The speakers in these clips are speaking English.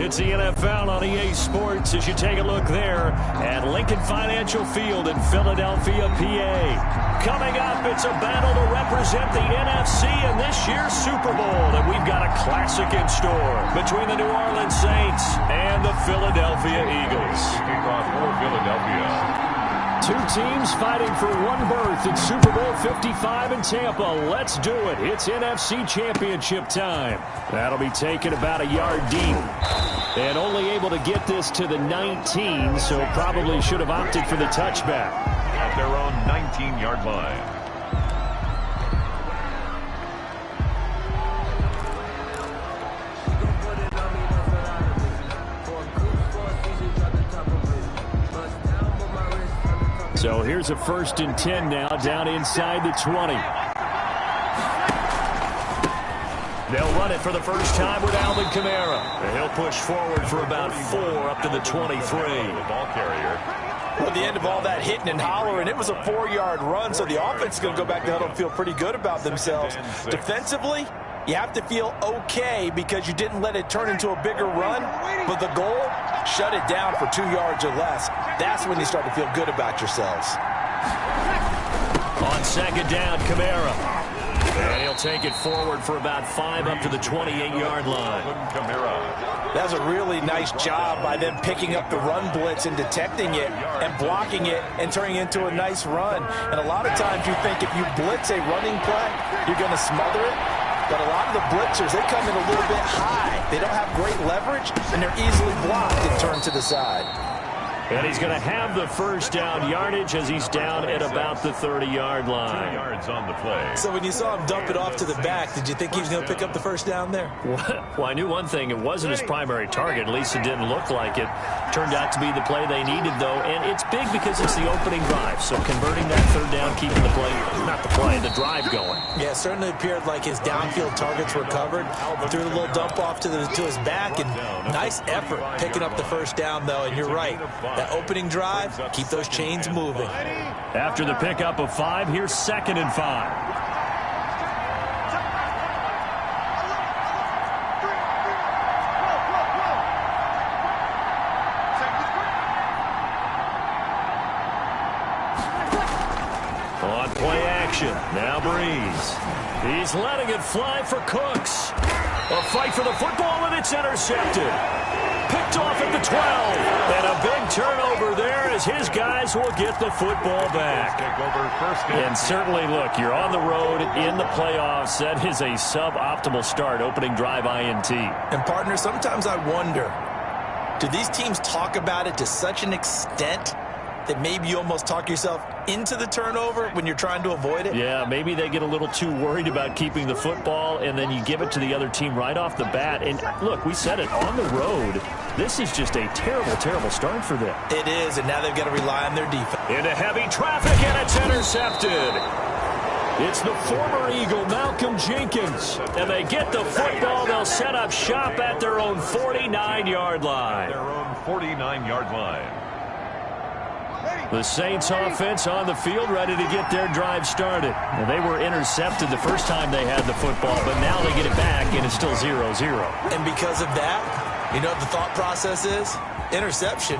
It's the NFL on EA Sports as you take a look there at Lincoln Financial Field in Philadelphia, PA. Coming up, it's a battle to represent the NFC in this year's Super Bowl, and we've got a classic in store between the New Orleans Saints and the Philadelphia Eagles. Kickoff for Philadelphia. Two teams fighting for one berth in Super Bowl 55 in Tampa. Let's do it. It's NFC Championship time. That'll be taken about a yard deep. And only able to get this to the 19, so probably should have opted for the touchback. At their own 19-yard line. So here's a 1st and 10 now, down inside the 20. They'll run it for the first time with Alvin Kamara. And he'll push forward for about 4 up to the 23. The ball carrier. Well, at the end of all that hitting and hollering, it was a 4-yard run, so the offense is going to go back to huddle and feel pretty good about themselves. Defensively, you have to feel okay because you didn't let it turn into a bigger run, but the goal, shut it down for 2 yards or less. That's when you start to feel good about yourselves. On 2nd down, Kamara. And he'll take it forward for about 5 up to the 28-yard line. That was a really nice job by them picking up the run blitz and detecting it and blocking it and turning it into a nice run. And a lot of times you think if you blitz a running play, you're going to smother it. But a lot of the blitzers, they come in a little bit high. They don't have great leverage, and they're easily blocked and turned to the side. And he's going to have the first down yardage as he's down at about the 30-yard line. 2 yards on the play. So when you saw him dump it off to the back, did you think he was going to pick up the first down there? Well, I knew one thing. It wasn't his primary target. At least it didn't look like it. Turned out to be the play they needed, though. And it's big because it's the opening drive. So converting that 3rd down, keeping the play, not the play, the drive going. Yeah, it certainly appeared like his downfield targets were covered. Threw a little dump off to his back, and nice effort picking up the first down, though. And you're right. That opening drive, keep those chains moving. After the pickup of 5, here's 2nd and 5. On play action, now Breeze. He's letting it fly for Cooks. A fight for the football, and it's intercepted. Picked off at the 12. And a big turnover there as his guys will get the football back. And certainly, look, you're on the road in the playoffs. That is a suboptimal start, opening drive INT. And, partner, sometimes I wonder, do these teams talk about it to such an extent that maybe you almost talk yourself into the turnover when you're trying to avoid it? Yeah, maybe they get a little too worried about keeping the football, and then you give it to the other team right off the bat. And, look, we said it, on the road, this is just a terrible, terrible start for them. It is, and now they've got to rely on their defense. Into heavy traffic, and it's intercepted. It's the former Eagle, Malcolm Jenkins. And they get the football. They'll set up shop at their own 49-yard line. Their own 49-yard line. The Saints offense on the field, ready to get their drive started. And they were intercepted the first time they had the football, but now they get it back, and it's still 0-0. And because of that, you know what the thought process is? Interception.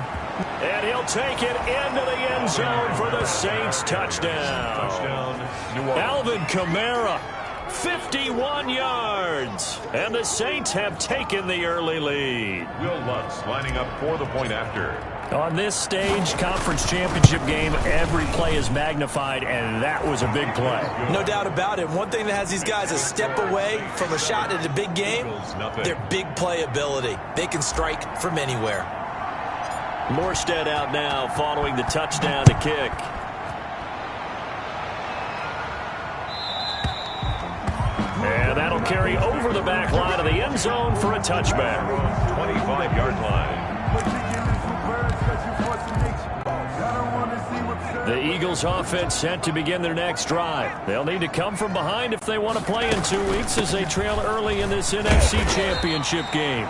And he'll take it into the end zone for the Saints touchdown. Alvin Kamara, 51 yards. And the Saints have taken the early lead. Will Lutz lining up for the point after. On this stage, conference championship game, every play is magnified, and that was a big play. No doubt about it. One thing that has these guys a step away from a shot at a big game, their big play ability. They can strike from anywhere. Morstead out now following the touchdown to kick. And that'll carry over the back line of the end zone for a touchback. 25-yard line. The Eagles offense set to begin their next drive. They'll need to come from behind if they want to play in 2 weeks as they trail early in this NFC Championship game.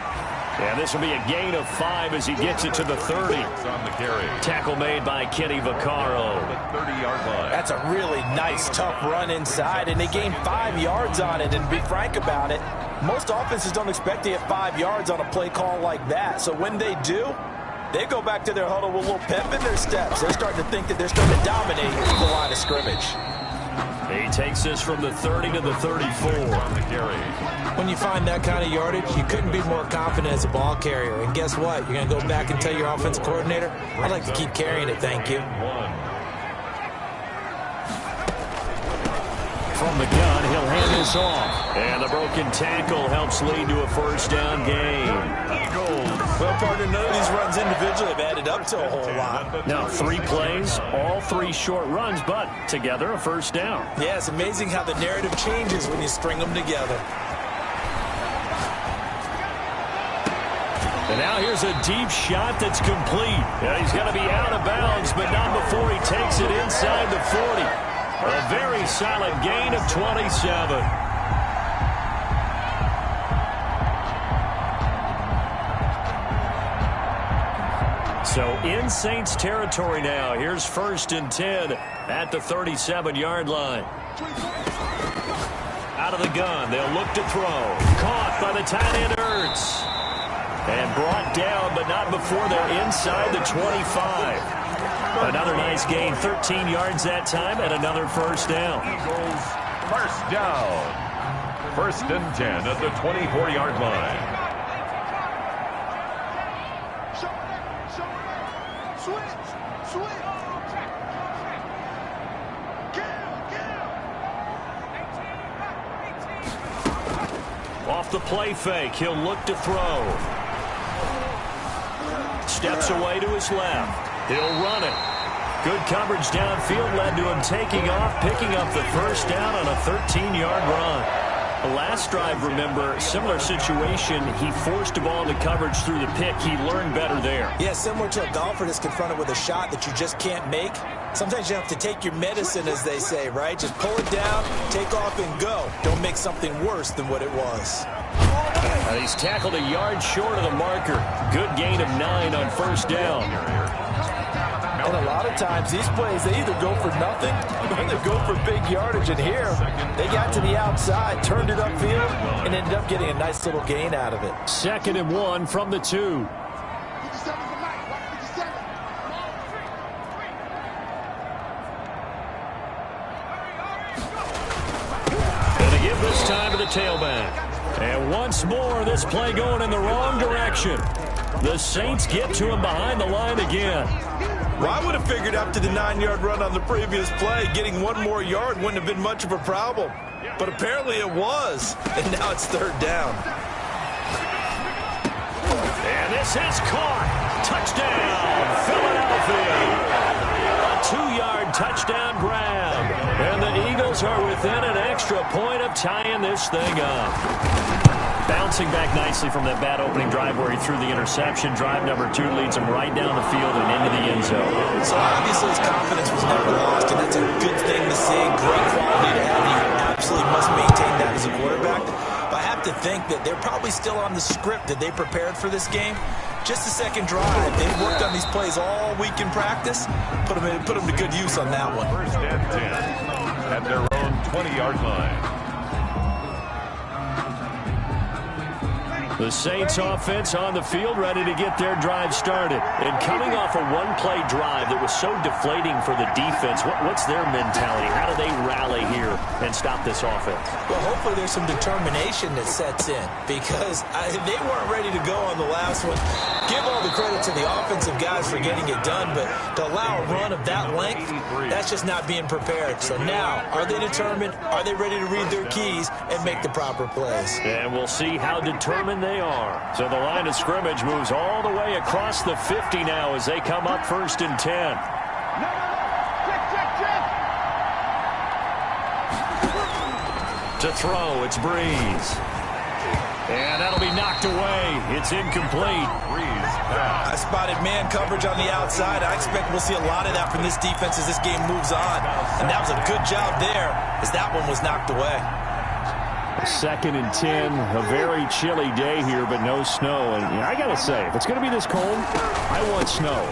And this will be a gain of 5 as he gets it to the 30. On the carry. Tackle made by Kenny Vaccaro. The 30-yard line. That's a really nice, tough run inside, and they gained 5 yards on it. And to be frank about it, Most offenses don't expect to get 5 yards on a play call like that. So when they do, they go back to their huddle with a little pep in their steps. They're starting to think that they're starting to dominate the line of scrimmage. He takes this from the 30 to the 34. When you find that kind of yardage, you couldn't be more confident as a ball carrier. And guess what? You're going to go back and tell your offensive coordinator, I'd like to keep carrying it, thank you. From the gun, he'll hand this off. And the broken tackle helps lead to a first down gain. Well, partner, none of these runs individually have added up to a whole lot. Now, 3 plays, all 3 short runs, but together a first down. Yeah, it's amazing how the narrative changes when you string them together. And now here's a deep shot that's complete. Yeah, he's going to be out of bounds, but not before he takes it inside the 40. A very solid gain of 27. So in Saints territory now. Here's 1st and 10 at the 37-yard line. Out of the gun, they'll look to throw. Caught by the tight end Ertz. And brought down, but not before they're inside the 25. Another nice gain, 13 yards that time, and another first down. Eagles, first down. 1st and 10 at the 24-yard line. Off the play fake, he'll look to throw. Steps away to his left. He'll run it. Good coverage downfield led to him taking off, picking up the first down on a 13-yard run. The last drive, remember, similar situation. He forced the ball into coverage through the pick. He learned better there. Yeah, similar to a golfer that's confronted with a shot that you just can't make. Sometimes you have to take your medicine, as they say, right? Just pull it down, take off, and go. Don't make something worse than what it was. He's tackled a yard short of the marker. Good gain of 9 on first down. And a lot of times, these plays, they either go for nothing or they go for big yardage. And here, they got to the outside, turned it upfield, and ended up getting a nice little gain out of it. 2nd and 1 from the 2. And to give this time to the tailback. And once more, this play going in the wrong direction. The Saints get to him behind the line again. Well, I would have figured after the 9-yard run on the previous play, getting 1 more yard wouldn't have been much of a problem. But apparently it was, and now it's 3rd down. And this is caught. Touchdown, Philadelphia. A 2-yard touchdown grab. And the Eagles are within an extra point of tying this thing up. Bouncing back nicely from that bad opening drive where he threw the interception. Drive number 2 leads him right down the field and into the end zone. So obviously his confidence was never lost, and that's a good thing to see. Great quality to have. You absolutely must maintain that as a quarterback. But I have to think that they're probably still on the script that they prepared for this game. Just the second drive. They worked on these plays all week in practice. Put them to good use on that one. 1st and 10 at their own 20-yard line. The Saints offense on the field, ready to get their drive started. And coming off a 1-play drive that was so deflating for the defense, what's their mentality? How do they rally here and stop this offense? Well, hopefully there's some determination that sets in, because they weren't ready to go on the last one. Give all the credit to the offensive guys for getting it done, but to allow a run of that length, that's just not being prepared. So now, are they determined? Are they ready to read their keys and make the proper plays? And we'll see how determined they are. So the line of scrimmage moves all the way across the 50 now as they come up 1st and 10. To throw, it's Breeze. And that'll be knocked away. It's incomplete. I spotted man coverage on the outside. I expect we'll see a lot of that from this defense as this game moves on. And that was a good job there as that one was knocked away. 2nd and 10, a very chilly day here, but no snow. And I got to say, if it's going to be this cold, I want snow.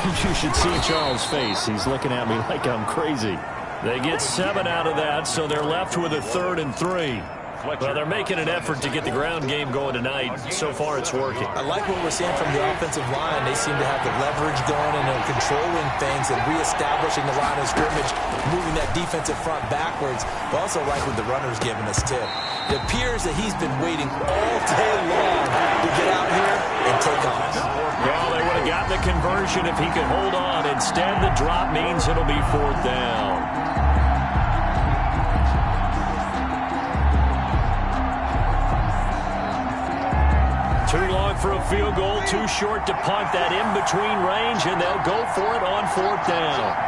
You should see Charles' face. He's looking at me like I'm crazy. They get 7 out of that, so they're left with a 3rd and 3. Well, they're making an effort to get the ground game going tonight. So far, it's working. I like what we're seeing from the offensive line. They seem to have the leverage going and they're controlling things and reestablishing the line of scrimmage, moving that defensive front backwards. But also like what the runner's giving us, too. It appears that he's been waiting all day long to get out here and take off. Well, they would have gotten the conversion if he could hold on. Instead, the drop means it'll be 4th down. Too long for a field goal, too short to punt that in-between range, and they'll go for it on 4th down.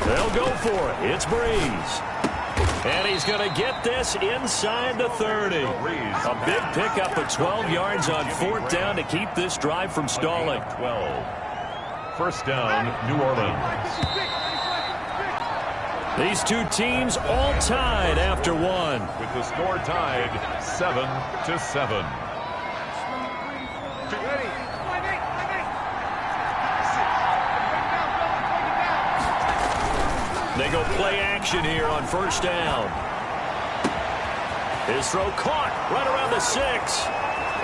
They'll go for it. It's Breeze. And he's going to get this inside the 30. A big pickup of 12 yards on 4th down to keep this drive from stalling. 12. 1st down, New Orleans. These two teams all tied after one. With the score tied 7-7. They go play action here on 1st down. His throw caught right around the 6.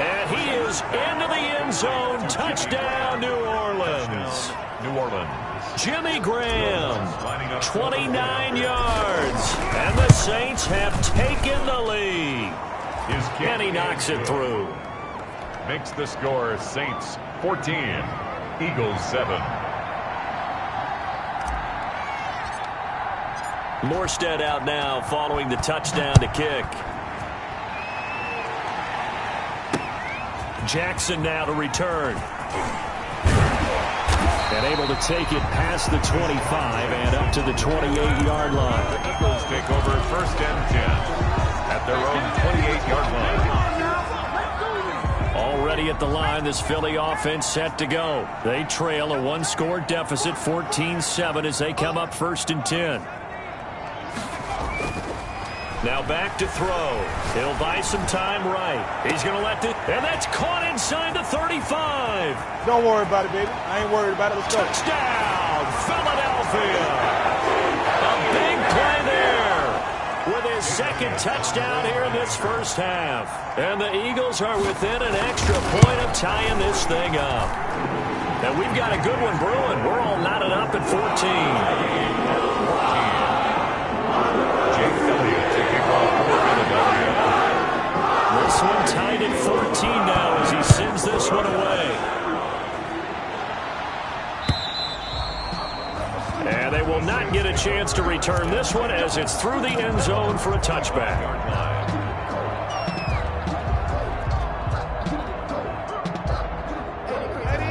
And he is into the end zone. Touchdown, New Orleans. New Orleans. Jimmy Graham, 29 yards. And the Saints have taken the lead. And he knocks it through. Makes the score Saints 14, Eagles 7. Morstead out now following the touchdown to kick. Jackson now to return. And able to take it past the 25 and up to the 28-yard line. The Eagles take over 1st and 10 at their own 28-yard line. Already at the line, this Philly offense set to go. They trail a one-score deficit, 14-7, as they come up 1st and 10. Now back to throw. He'll buy some time right. He's going to let it, and that's caught inside the 35. Don't worry about it, baby. I ain't worried about it. Let's go. Touchdown, Philadelphia. A big play there with his 2nd touchdown here in this 1st half. And the Eagles are within an extra point of tying this thing up. And we've got a good one brewing. We're all knotted up at 14. This one tied at 14 now as he sends this one away. And they will not get a chance to return this one as it's through the end zone for a touchback.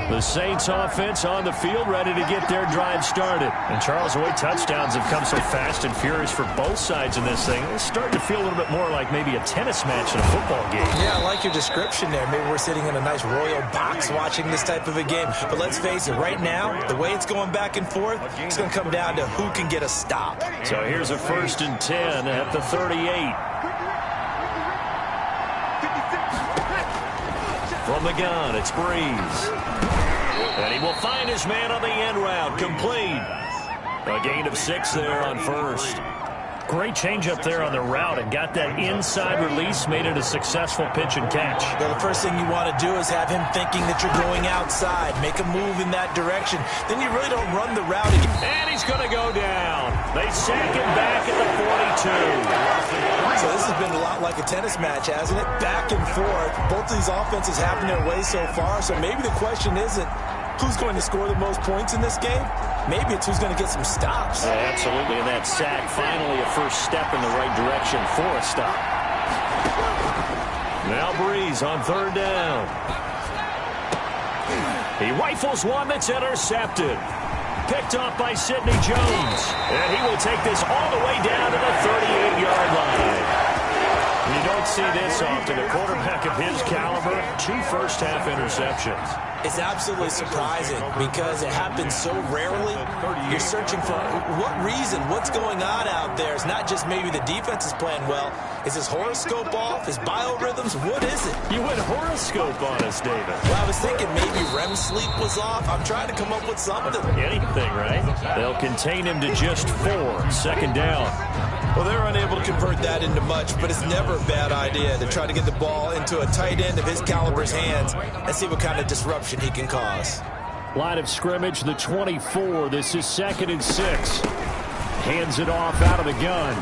The Saints offense on the field ready to get their drive started. And Charles, the way touchdowns have come so fast and furious for both sides in this thing, it's starting to feel a little bit more like maybe a tennis match in a football game. Yeah, I like your description there. Maybe we're sitting in a nice royal box watching this type of a game. But let's face it, right now, the way it's going back and forth, it's going to come down to who can get a stop. So here's a 1st and 10 at the 38. From the gun, it's Breeze. And he will find his man on the end route, complete. A gain of 6 there on 1st. Great change up there on the route and got that inside release, made it a successful pitch and catch. Well, the first thing you want to do is have him thinking that you're going outside, make a move in that direction. Then you really don't run the route again. And he's going to go down. They sack him back at the 42. So this has been a lot like a tennis match, hasn't it? Back and forth. Both of these offenses having their way so far. So maybe the question isn't who's going to score the most points in this game. Maybe it's who's going to get some stops. Yeah, absolutely, and that sack finally a first step in the right direction for a stop. Now Breeze on 3rd down. He rifles one that's intercepted. Picked off by Sidney Jones. And he will take this all the way down to the 38-yard line. You don't see this often. A quarterback of his caliber, 2 first-half interceptions. It's absolutely surprising because it happens so rarely. You're searching for what reason, what's going on out there. It's not just maybe the defense is playing well. Is his horoscope off? His biorhythms? What is it? You went horoscope on us, David. Well, I was thinking maybe REM sleep was off. I'm trying to come up with something. Anything, right? They'll contain him to just 4. Second down. Well, they're unable to convert that into much, but it's never a bad idea to try to get the ball into a tight end of his caliber's hands and see what kind of disruption he can cause. Line of scrimmage, the 24. This is 2nd and 6. Hands it off out of the gun.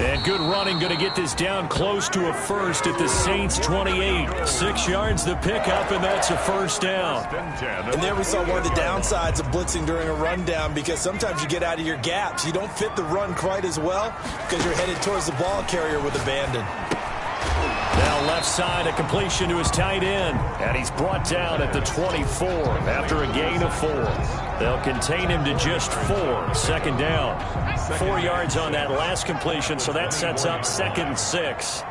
And good running, going to get this down close to a first at the Saints 28. 6 yards the pickup, and that's a first down. And there we saw one of the downsides of blitzing during a rundown, because sometimes you get out of your gaps. You don't fit the run quite as well because you're headed towards the ball carrier with abandon. Now left side, a completion to his tight end. And he's brought down at the 24 after a gain of 4. They'll contain him to just 4. Second down. 4 yards on that last completion, so that sets up 2nd and 6.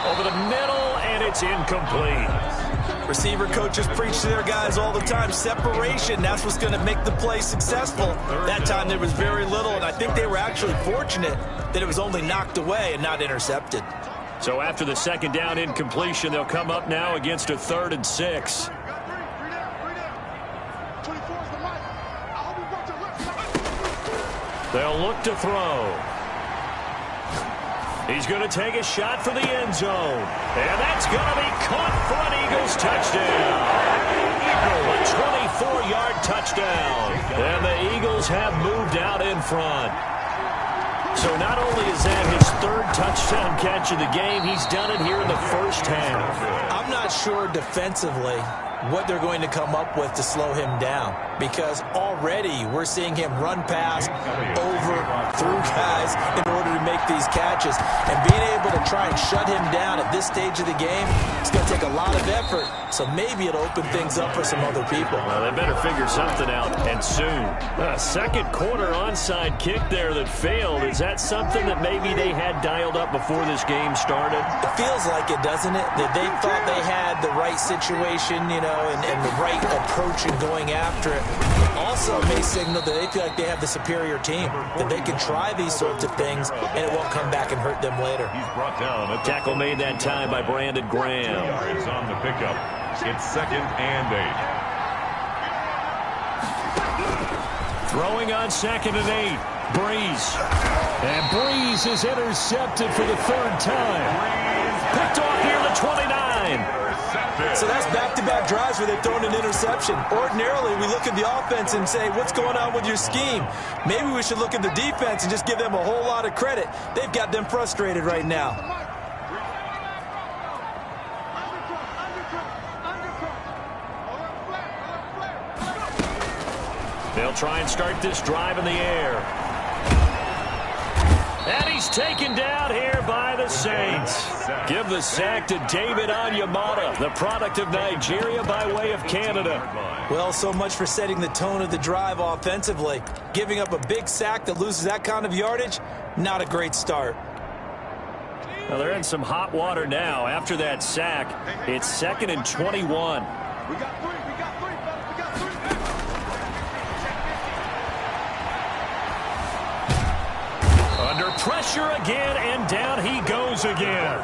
Over the middle, and it's incomplete. Receiver coaches preach to their guys all the time. Separation, that's what's going to make the play successful. That time there was very little, and I think they were actually fortunate that it was only knocked away and not intercepted. So after the second down incompletion, they'll come up now against a 3rd and 6. They'll look to throw. He's going to take a shot for the end zone. And that's going to be caught for an Eagles touchdown. A 24-yard touchdown. And the Eagles have moved out in front. So not only is that his 3rd touchdown catch of the game, he's done it here in the first half. I'm not sure defensively what they're going to come up with to slow him down, because already we're seeing him run past, over, through guys in order to make these catches. And being able to try and shut him down at this stage of the game, it's going to take a lot of effort. So maybe it'll open things up for some other people. Well, they better figure something out, and soon. A second quarter onside kick there that failed. Is that something that maybe they had dialed up before this game started? It feels like it, doesn't it? That they thought they had the right situation, you know, and the right approach in going after it. Also may signal that they feel like they have the superior team, that they can try these sorts of things and it won't come back and hurt them later. He's brought down. A Tackle made that time by Brandon Graham. 2 yards on the pickup. It's 2nd and 8. Throwing on 2nd and 8. Breeze. And Breeze is intercepted for the 3rd time. Picked off here the 29. So that's back-to-back drives where they've thrown an interception. Ordinarily, we look at the offense and say, what's going on with your scheme? Maybe we should look at the defense and just give them a whole lot of credit. They've got them frustrated right now. They'll try and start this drive in the air. And he's taken down here by the Saints. Give the sack to David Onyemata, the product of Nigeria by way of Canada. Well, so much for setting the tone of the drive offensively. Giving up a big sack that loses that kind of yardage, not a great start. Well, they're in some hot water now. After that sack, it's 2nd and 21. Under pressure again, and down he goes again.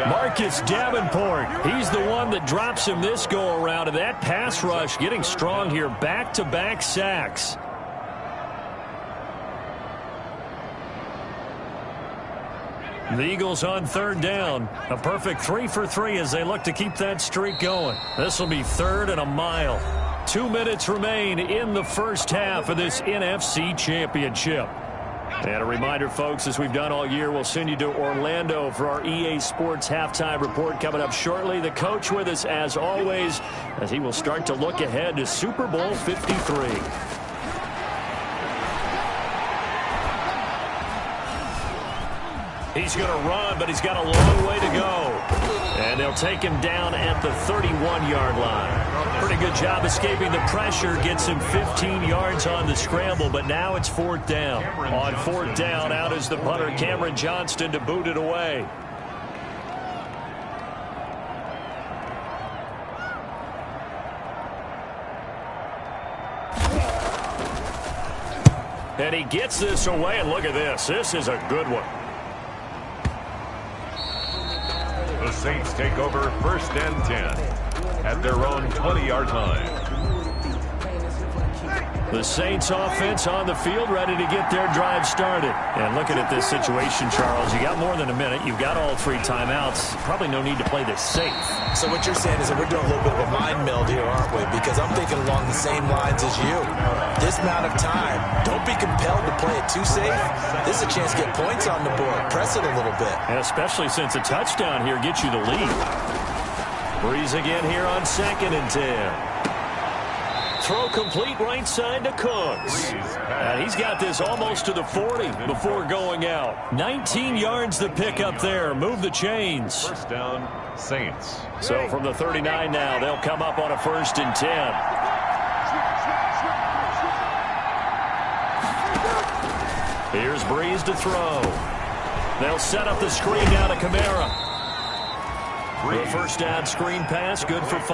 Marcus Davenport, he's the one that drops him this go-around, and that pass rush getting strong here. Back-to-back sacks. The Eagles on 3rd down. A perfect 3 for 3 as they look to keep that streak going. This will be 3rd and a mile. 2 minutes remain in the first half of this NFC Championship. And a reminder, folks, as we've done all year, we'll send you to Orlando for our EA Sports Halftime Report coming up shortly. The coach with us, as always, as he will start to look ahead to Super Bowl 53. He's going to run, but he's got a long way to go. And they'll take him down at the 31-yard line. Pretty good job escaping the pressure. Gets him 15 yards on the scramble, but now it's 4th down. On 4th down, out is the punter, Cameron Johnston, to boot it away. And he gets this away, and look at this. This is a good one. The Saints take over 1st and 10 at their own 20-yard line. The Saints offense on the field, ready to get their drive started. And looking at this situation, Charles, you got more than a minute. You've got all 3 timeouts. Probably no need to play this safe. So what you're saying is that we're doing a little bit of a mind meld here, aren't we? Because I'm thinking along the same lines as you. This amount of time, don't be compelled to play it too safe. This is a chance to get points on the board. Press it a little bit. And especially since a touchdown here gets you the lead. Breeze again here on 2nd and 10. Throw complete right side to Cooks. And he's got this almost to the 40 before going out. 19 yards to pick up there. Move the chains. 1st down, Saints. So from the 39 now, they'll come up on a 1st and 10. Here's Breeze to throw. They'll set up the screen down to Kamara. The 1st down screen pass, good for 5.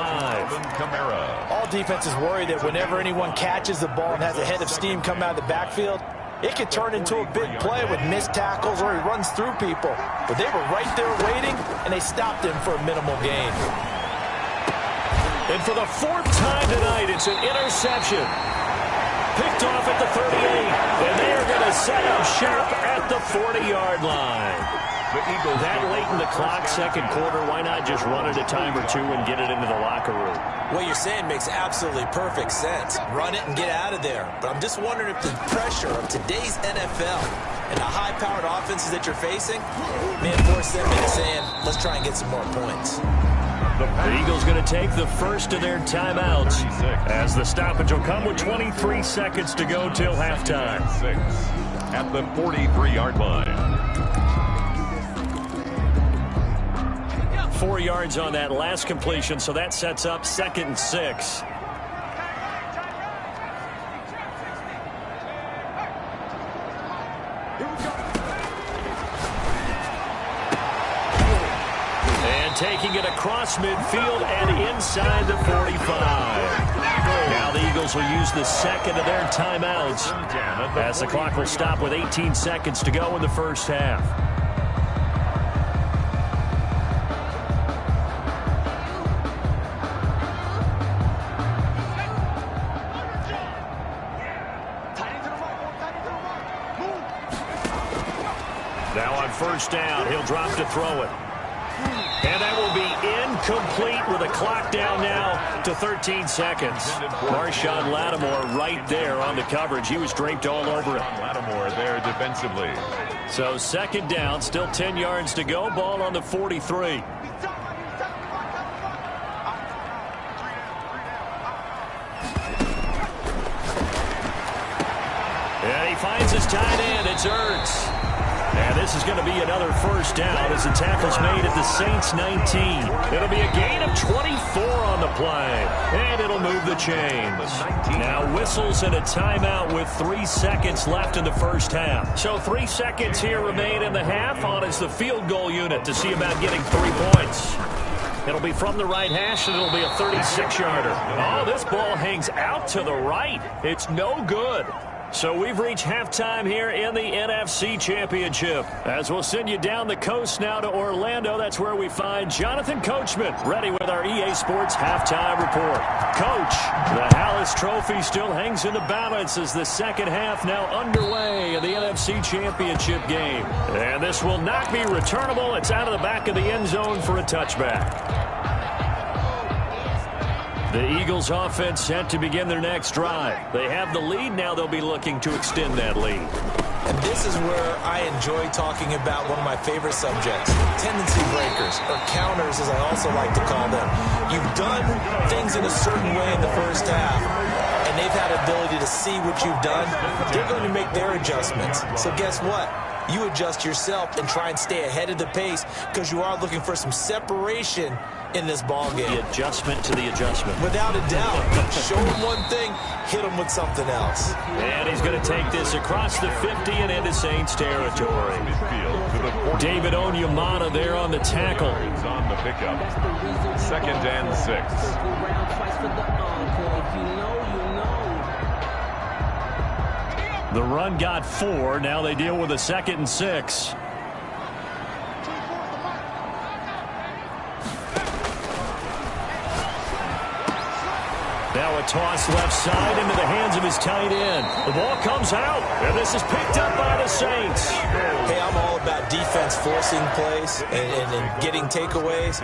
All defenses worry that whenever anyone catches the ball and has a head of steam come out of the backfield, it could turn into a big play with missed tackles or he runs through people. But they were right there waiting, and they stopped him for a minimal gain. And for the 4th time tonight, it's an interception. Picked off at the 38, and they are going to set up shop at the 40-yard line. The Eagles that late in the clock, 2nd quarter, why not just run it a time or 2 and get it into the locker room? What you're saying makes absolutely perfect sense. Run it and get out of there. But I'm just wondering if the pressure of today's NFL and the high-powered offenses that you're facing may force them into saying, let's try and get some more points. The Eagles going to take the first of their timeouts as the stoppage will come with 23 seconds to go till halftime. 6 at the 43-yard line. 4 yards on that last completion, so that sets up 2nd and 6. And taking it across midfield and inside the 45. Now the Eagles will use the 2nd of their timeouts as the clock will stop with 18 seconds to go in the 1st half. Now on 1st down, he'll drop to throw it. And that will be incomplete with the clock down now to 13 seconds. Marshawn Lattimore right there on the coverage. He was draped all over it. Lattimore there defensively. So 2nd down, still 10 yards to go. Ball on the 43. And he finds his tight end. It's Ertz. And this is going to be another 1st down as the tackle's made at the Saints 19. It'll be a gain of 24 on the play. And it'll move the chains. Now whistles and a timeout with 3 seconds left in the 1st half. So 3 seconds here remain in the half. On is the field goal unit to see about getting 3 points. It'll be from the right hash, and it'll be a 36-yarder. Oh, this ball hangs out to the right. It's no good. So we've reached halftime here in the NFC Championship. As we'll send you down the coast now to Orlando, that's where we find Jonathan Coachman, ready with our EA Sports Halftime Report. Coach, the Hallis Trophy still hangs in the balance as the 2nd half now underway in the NFC Championship game. And this will not be returnable. It's out of the back of the end zone for a touchback. The Eagles offense set to begin their next drive. They have the lead. Now they'll be looking to extend that lead. And this is where I enjoy talking about one of my favorite subjects, tendency breakers, or counters as I also like to call them. You've done things in a certain way in the 1st half, and they've had ability to see what you've done. They're going to make their adjustments. So guess what? you adjust yourself and try and stay ahead of the pace because you are looking for some separation in this ball game. The adjustment to the adjustment. Without a doubt. Show him one thing, hit him with something else. And he's going to take this across the 50 and into Saints territory. David Onyemata there on the tackle. On the pickup. 2nd and 6. The run got 4. Now they deal with a 2nd and 6. Now a toss left side into the hands of his tight end. The ball comes out, and this is picked up by the Saints. Hey, I'm all about defense forcing plays and getting takeaways.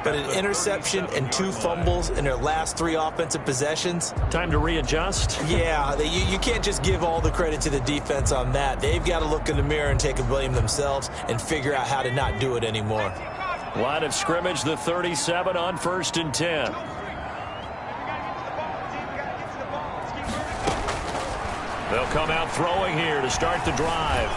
But an interception and 2 fumbles in their last 3 offensive possessions. Time to readjust? Yeah, you can't just give all the credit to the defense on that. They've got to look in the mirror and take a blame themselves and figure out how to not do it anymore. Line of scrimmage, the 37 on 1st and 10. They'll come out throwing here to start the drive.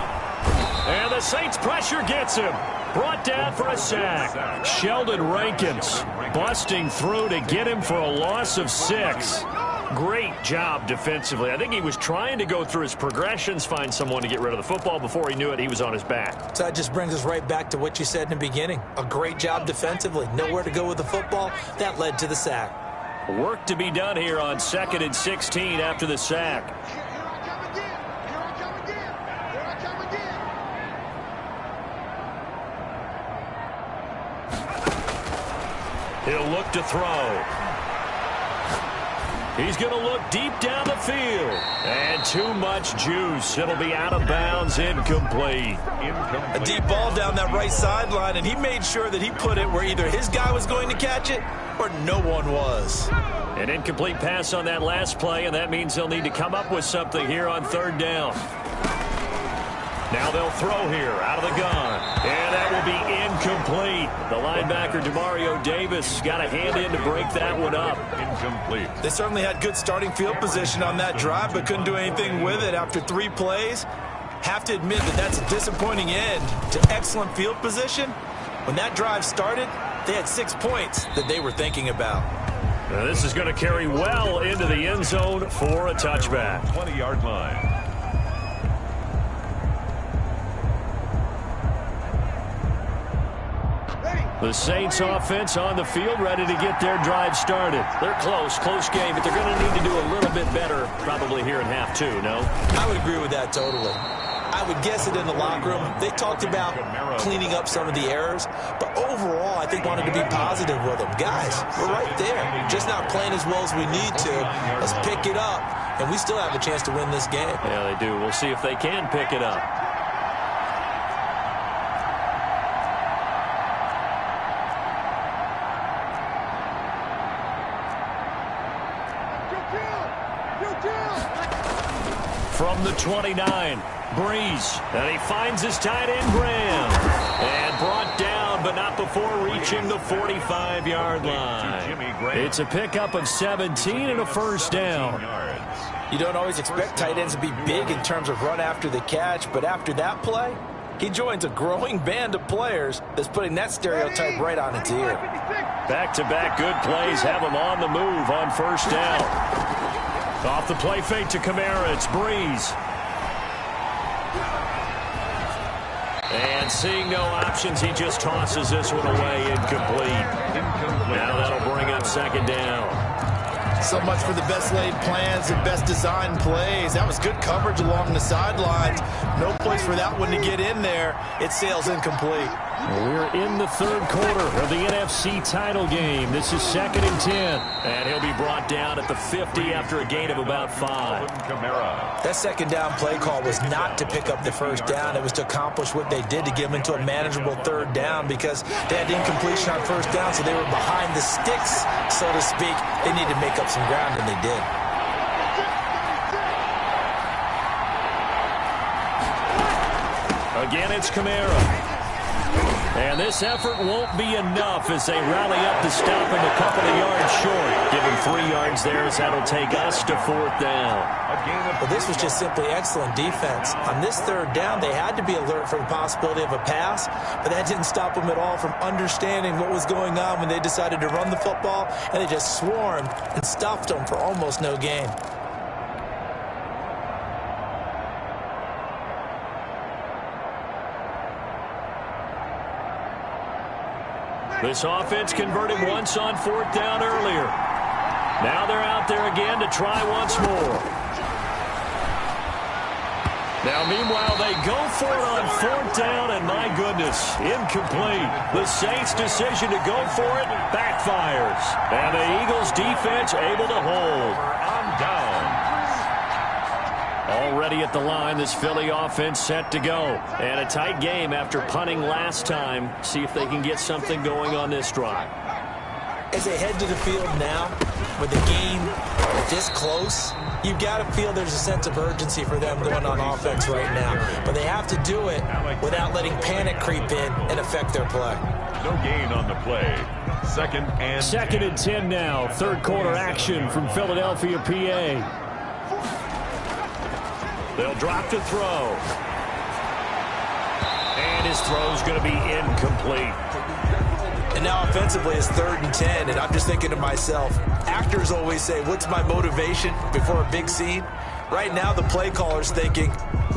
And the Saints pressure gets him. Brought down for a sack. Sheldon Rankins busting through to get him for a loss of 6. Great job defensively. I think he was trying to go through his progressions, find someone to get rid of the football. Before he knew it, he was on his back. So that just brings us right back to what you said in the beginning. A great job defensively. Nowhere to go with the football. That led to the sack. Work to be done here on 2nd and 16 after the sack. He'll look to throw. He's going to look deep down the field. And too much juice. It'll be out of bounds, incomplete. A deep ball down that right sideline, and he made sure that he put it where either his guy was going to catch it or no one was. An incomplete pass on that last play, and that means they'll need to come up with something here on 3rd down. Now they'll throw here out of the gun. And that will be incomplete. The linebacker, Demario Davis, got a hand in to break that one up. Incomplete. They certainly had good starting field position on that drive, but couldn't do anything with it after 3 plays. Have to admit that that's a disappointing end to excellent field position. When that drive started, they had 6 points that they were thinking about. Now this is going to carry well into the end zone for a touchback. 20-yard line. The Saints offense on the field, ready to get their drive started. They're close game, but they're going to need to do a little bit better probably here in half 2, no? I would agree with that totally. I would guess it in the locker room. They talked about cleaning up some of the errors, but overall I think wanted to be positive with them. Guys, we're right there. Just not playing as well as we need to. Let's pick it up, and we still have a chance to win this game. Yeah, they do. We'll see if they can pick it up. From the 29, Breeze, and he finds his tight end, Graham, and brought down, but not before reaching the 45-yard line. It's a pickup of 17 and a 1st down. You don't always expect tight ends to be big in terms of run after the catch, but after that play, he joins a growing band of players that's putting that stereotype right on its ear. Back-to-back good plays have him on the move on 1st down. Off the play fake to Kamara, it's Breeze. And seeing no options, he just tosses this one away, incomplete. Now that'll bring up 2nd down. So much for the best laid plans and best designed plays. That was good coverage along the sidelines. No place for that one to get in there. It sails incomplete. We're in the 3rd quarter of the NFC title game. This is 2nd and 10. And he'll be brought down at the 50 after a gain of about 5. That 2nd down play call was not to pick up the 1st down. It was to accomplish what they did to get them into a manageable 3rd down because they had incompletion on 1st down, so they were behind the sticks, so to speak. They needed to make up some ground, and they did. Again, it's Kamara. And this effort won't be enough as they rally up to stop him a couple of yards short. Give him gain 3 yards there as that'll take us to 4th down. Well, this was just simply excellent defense. On this 3rd down, they had to be alert for the possibility of a pass, but that didn't stop them at all from understanding what was going on when they decided to run the football, and they just swarmed and stuffed them for almost no gain. This offense converted once on 4th down earlier. Now they're out there again to try once more. Now, meanwhile, they go for it on 4th down, and my goodness, incomplete. The Saints' decision to go for it backfires. And the Eagles' defense able to hold. On down. Already at the line, this Philly offense set to go. And a tight game after punting last time. See if they can get something going on this drive. As they head to the field now, with the game this close, you've got to feel there's a sense of urgency for them going on offense right now. But they have to do it without letting panic creep in and affect their play. No gain on the play. Second and 10 now. 3rd quarter action from Philadelphia, PA. They'll drop to throw. And his throw's going to be incomplete. And now offensively it's 3rd and 10, and I'm just thinking to myself, actors always say, what's my motivation before a big scene? Right now the play caller's thinking,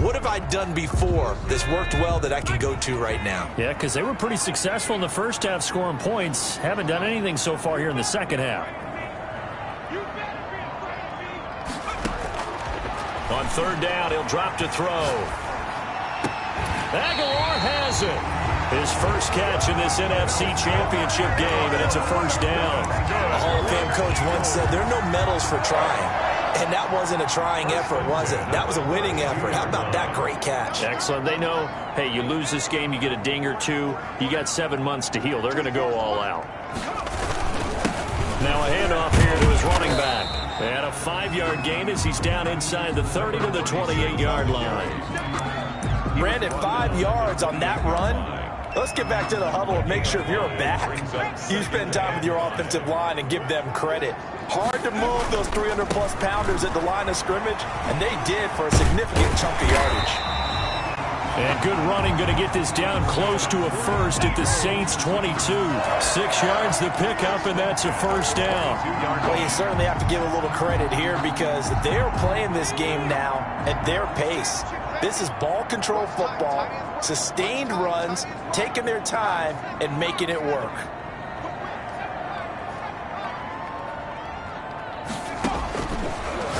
what have I done before that's worked well that I can go to right now? Yeah, because they were pretty successful in the first half scoring points. Haven't done anything so far here in the second half. On 3rd down, he'll drop to throw. Aguilar has it. His first catch in this NFC Championship game, and it's a 1st down. A Hall of Fame coach once said, there are no medals for trying. And that wasn't a trying effort, was it? That was a winning effort. How about that great catch? Excellent. They know, hey, you lose this game, you get a ding or two. You got 7 months to heal. They're going to go all out. Now a handoff here to his running back. And a 5-yard gain as he's down inside the 30 to the 28-yard line. Brandon, 5 yards on that run. Let's get back to the huddle and make sure if you're a back, you spend time with your offensive line and give them credit. Hard to move those 300-plus pounders at the line of scrimmage, and they did for a significant chunk of yardage. And good running, going to get this down close to a 1st at the Saints' 22. 6 yards the pickup, and that's a 1st down. Well, you certainly have to give a little credit here because they're playing this game now at their pace. This is ball control football, sustained runs, taking their time and making it work.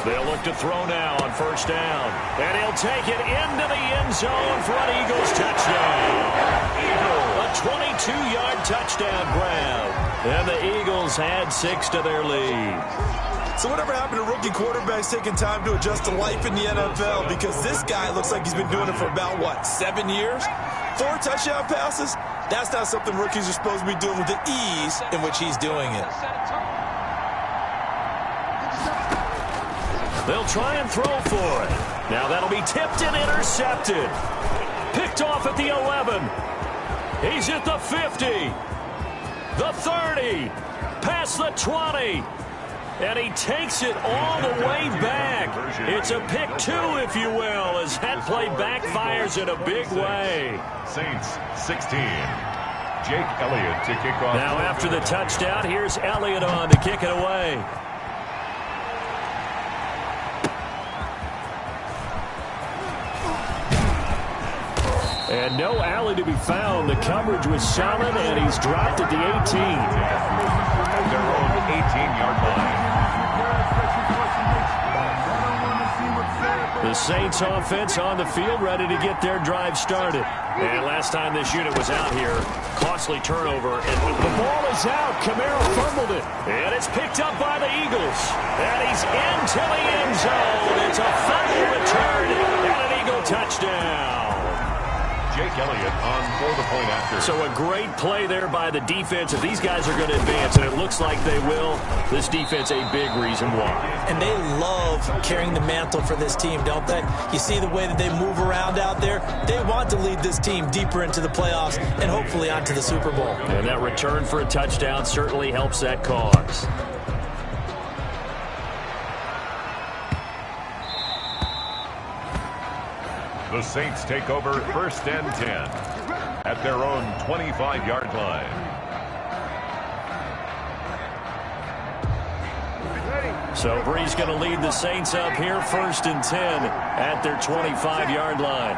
They'll look to throw now on 1st down. And he'll take it into the end zone for an Eagles touchdown. A 22-yard touchdown grab. And the Eagles add 6 to their lead. So whatever happened to rookie quarterbacks taking time to adjust to life in the NFL? Because this guy looks like he's been doing it for about, 7 years? 4 touchdown passes? That's not something rookies are supposed to be doing with the ease in which he's doing it. They'll try and throw for it. Now that'll be tipped and intercepted. Picked off at the 11. He's at the 50. The 30. Past the 20. And he takes it all the way back. It's a pick 2, if you will, as that play backfires in a big way. Saints 16. Jake Elliott to kick off. Now after the touchdown, here's Elliott on to kick it away. And no alley to be found. The coverage was solid, and he's dropped at the 18. Their own 18-yard line. The Saints offense on the field, ready to get their drive started. And last time this unit was out here, costly turnover. And the ball is out. Camaro fumbled it. And it's picked up by the Eagles. And he's into the end zone. It's a fumble return and an Eagle touchdown. Jake Elliott on for the point after. So a great play there by the defense. If these guys are going to advance, and it looks like they will, this defense a big reason why. And they love carrying the mantle for this team, don't they? You see the way that they move around out there? They want to lead this team deeper into the playoffs and hopefully onto the Super Bowl. And that return for a touchdown certainly helps that cause. The Saints take over 1st and 10 at their own 25-yard line. So Brees going to lead the Saints up here 1st and 10 at their 25-yard line.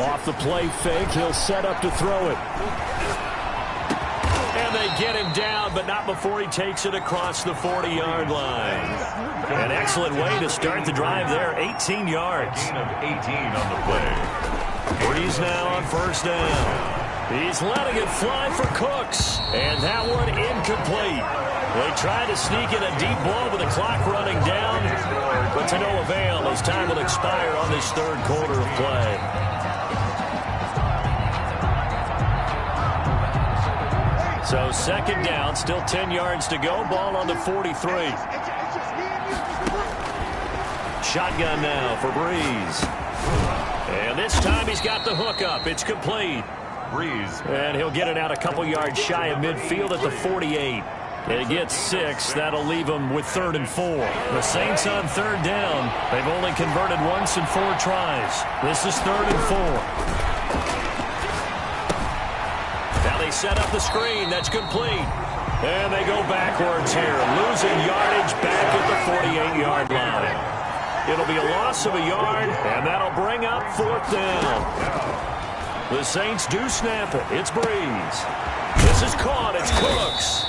Off the play fake, he'll set up to throw it. And they get him down, but not before he takes it across the 40-yard line. An excellent way to start the drive there, 18 yards. Gain of 18 on the play. Brees now on 1st down. He's letting it fly for Cooks, and that one incomplete. They tried to sneak in a deep ball with the clock running down, but to no avail as time will expire on this 3rd quarter of play. So 2nd down, still 10 yards to go, ball on the 43. Shotgun now for Brees. And this time he's got the hook up. It's complete. Brees. And he'll get it out a couple yards shy of midfield at the 48. It gets 6. That'll leave him with 3rd and 4. The Saints on 3rd down. They've only converted once in 4 tries. This is 3rd and 4. Now they set up the screen. That's complete. And they go backwards here, losing yardage back at the 48-yard line. It'll be a loss of a yard, and that'll bring up 4th down. The Saints do snap it. It's Brees. This is caught. It's Cooks.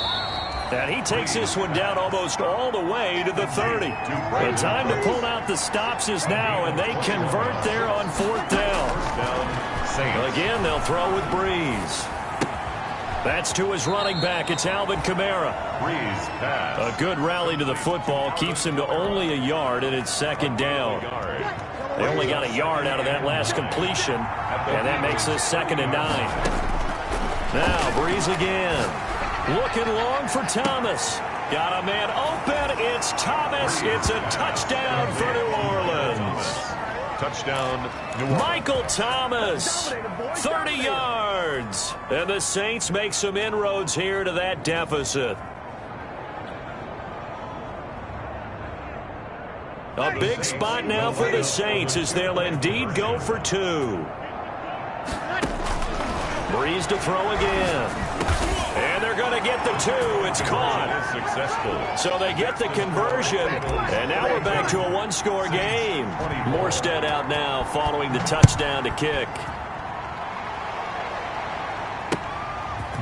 And he takes this one down almost all the way to the 30. The time to pull out the stops is now, and they convert there on 4th down. Again, they'll throw with Brees. That's to his running back. It's Alvin Kamara. Brees pass. A good rally to the football keeps him to only a yard, and it's 2nd down. They only got a yard out of that last completion, and that makes this 2nd and 9. Now, Brees again. Looking long for Thomas. Got a man open. It's Thomas. It's a touchdown for New Orleans. Touchdown, New Orleans. Michael Thomas, 30 yards. And the Saints make some inroads here to that deficit. A big spot now for the Saints as they'll indeed go for 2. Brees to throw again. And they're going to get the 2. It's caught. Successful. So they get the conversion. And now we're back to a 1-score game. Morstead out now following the touchdown to kick.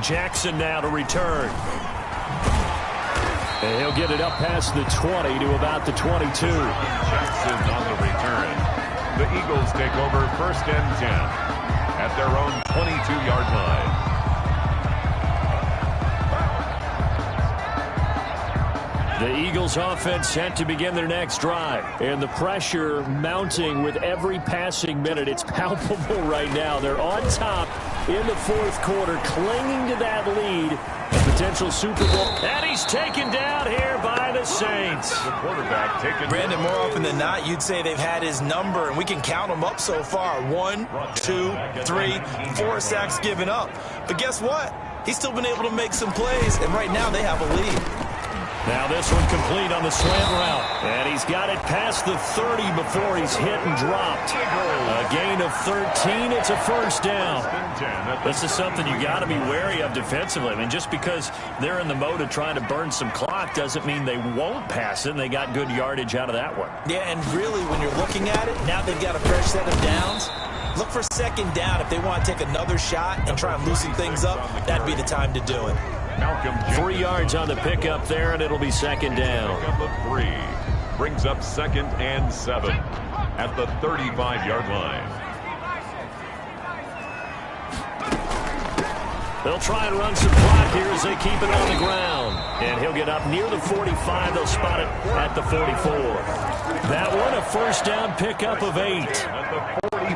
Jackson now to return. And he'll get it up past the 20 to about the 22. Jackson on the return. The Eagles take over 1st and 10 at their own 22-yard line. The Eagles offense set to begin their next drive. And the pressure mounting with every passing minute. It's palpable right now. They're on top in the 4th quarter, clinging to that lead. A potential Super Bowl. And he's taken down here by the Saints. The quarterback taken. Brandon, more often than not, you'd say they've had his number, and we can count them up so far. 1, 2, 3, 4 sacks given up. But guess what? He's still been able to make some plays, and right now they have a lead. Now this one complete on the slant route. And he's got it past the 30 before he's hit and dropped. A gain of 13. It's a 1st down. This is something you got to be wary of defensively. I mean, just because they're in the mode of trying to burn some clock doesn't mean they won't pass it. And they got good yardage out of that one. Yeah, and really, when you're looking at it, now they've got a fresh set of downs. Look for 2nd down. If they want to take another shot and try and loosen things up, that'd be the time to do it. 3 yards on the pickup there, and it'll be 2nd down. Pickup of 3 brings up 2nd and 7 at the 35-yard line. They'll try and run some clock here as they keep it on the ground. And he'll get up near the 45. They'll spot it at the 44. That one, a 1st down pickup of 8.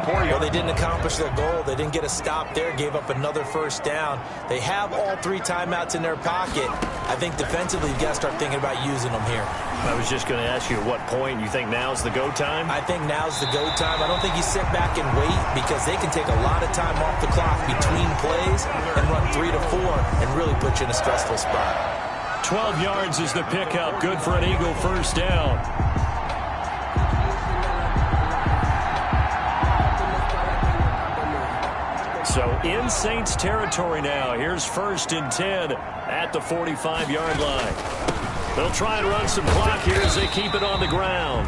Well, they didn't accomplish their goal. They didn't get a stop there, gave up another 1st down. They have all 3 timeouts in their pocket. I think defensively, you've got to start thinking about using them here. I was just going to ask you at what point you think now's the go time? I think now's the go time. I don't think you sit back and wait because they can take a lot of time off the clock between plays and run 3 to 4 and really put you in a stressful spot. 12 yards is the pickup. Good for an Eagle 1st down. So in Saints territory now. Here's 1st and 10 at the 45-yard line. They'll try and run some clock here as they keep it on the ground.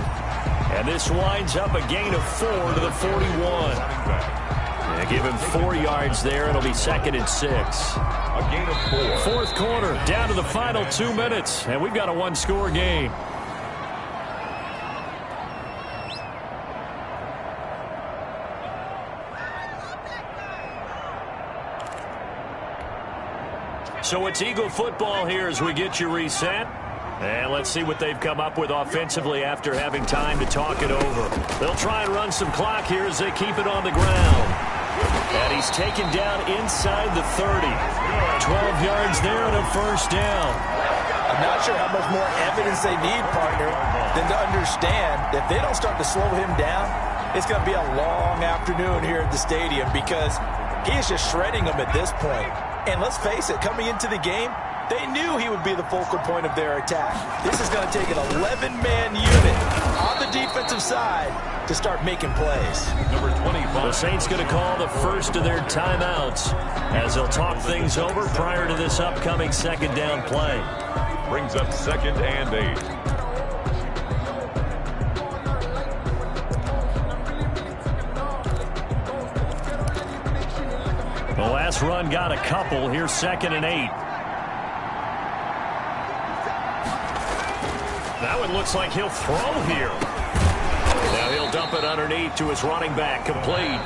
And this winds up a gain of 4 to the 41. They give him 4 yards there. It'll be 2nd and 6. A gain of 4. Fourth quarter, down to the final 2 minutes, and we've got a one-score game. So it's Eagle football here as we get you reset. And let's see what they've come up with offensively after having time to talk it over. They'll try and run some clock here as they keep it on the ground. And he's taken down inside the 30. 12 yards there and a 1st down. I'm not sure how much more evidence they need, partner, than to understand that if they don't start to slow him down, it's going to be a long afternoon here at the stadium because he is just shredding them at this point. And let's face it, coming into the game, they knew he would be the focal point of their attack. This is going to take an 11-man unit on the defensive side to start making plays. Number 25. The Saints going to call the first of their timeouts as they'll talk things over prior to this upcoming 2nd down play. Brings up 2nd and 8. The last run got a couple. Here's 2nd and 8. That one looks like he'll throw here. Now he'll dump it underneath to his running back, complete.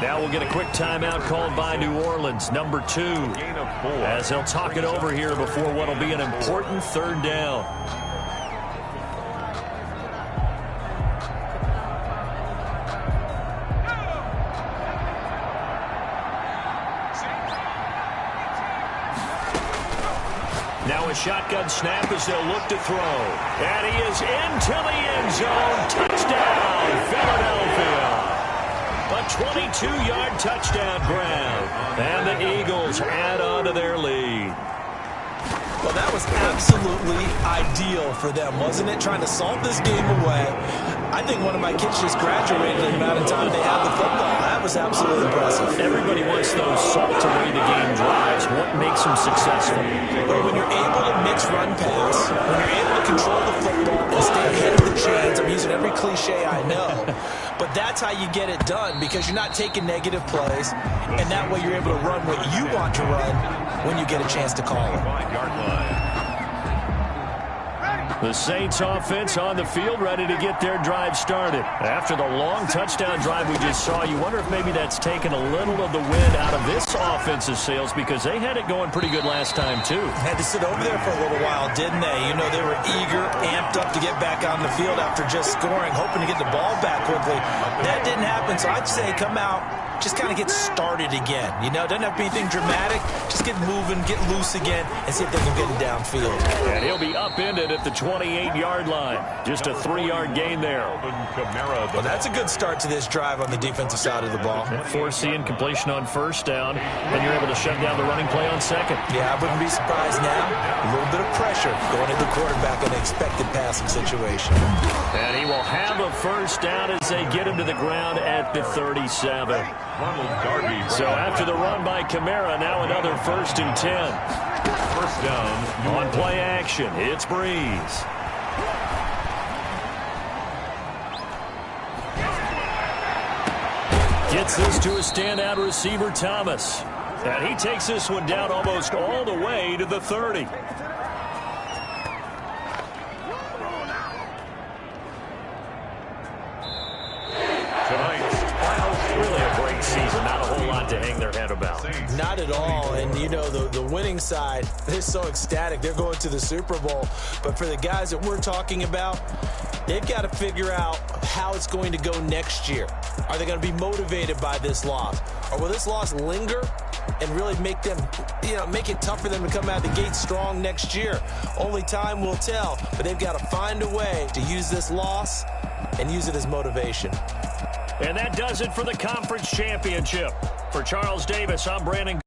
Now we'll get a quick timeout called by New Orleans, number 2. Gain of 4. As they'll talk it over here before what will be an important 3rd down. Now a shotgun snap as they'll look to throw. And he is into the end zone. Touchdown, Philadelphia. A 22-yard touchdown grab. And the Eagles add on to their lead. Well, that was absolutely ideal for them, wasn't it? Trying to salt this game away. I think one of my kids just graduated in the amount of time they had the football. That was absolutely impressive. Everybody wants those salt-away-the-game drives. What makes them successful? But when you're able to mix run-pass, when you're able to control the football and stay ahead of the chains, I'm using every cliche I know, but that's how you get it done because you're not taking negative plays, and that way you're able to run what you want to run when you get a chance to call it. 5-yard line. The Saints offense on the field ready to get their drive started. After the long touchdown drive we just saw, you wonder if maybe that's taken a little of the wind out of this offensive sails because they had it going pretty good last time too. Had to sit over there for a little while, didn't they? You know, they were eager, amped up to get back on the field after just scoring, hoping to get the ball back quickly. That didn't happen, so I'd say come out, just kind of get started again. You know, doesn't have to be anything dramatic. Just get moving, get loose again, and see if they can get it downfield. And he'll be upended at the 28-yard line. Just a 3-yard gain there. Well, that's a good start to this drive on the defensive side of the ball. Forcing incompletion on 1st down, and you're able to shut down the running play on 2nd. Yeah, I wouldn't be surprised now. A little bit of pressure going into the quarterback in an expected passing situation. And he will have a 1st down as they get him to the ground at the 37. So after the run by Kamara, now another 1st and 10. 1st down. On play action, it's Breeze. Gets this to a standout receiver, Thomas. And he takes this one down almost all the way to the 30. To hang their head about. Not at all. And, you know, the winning side is so ecstatic. They're going to the Super Bowl. But for the guys that we're talking about, they've got to figure out how it's going to go next year. Are they going to be motivated by this loss? Or will this loss linger and really make them, you know, make it tough for them to come out of the gate strong next year? Only time will tell. But they've got to find a way to use this loss and use it as motivation. And that does it for the conference championship. For Charles Davis, I'm Brandon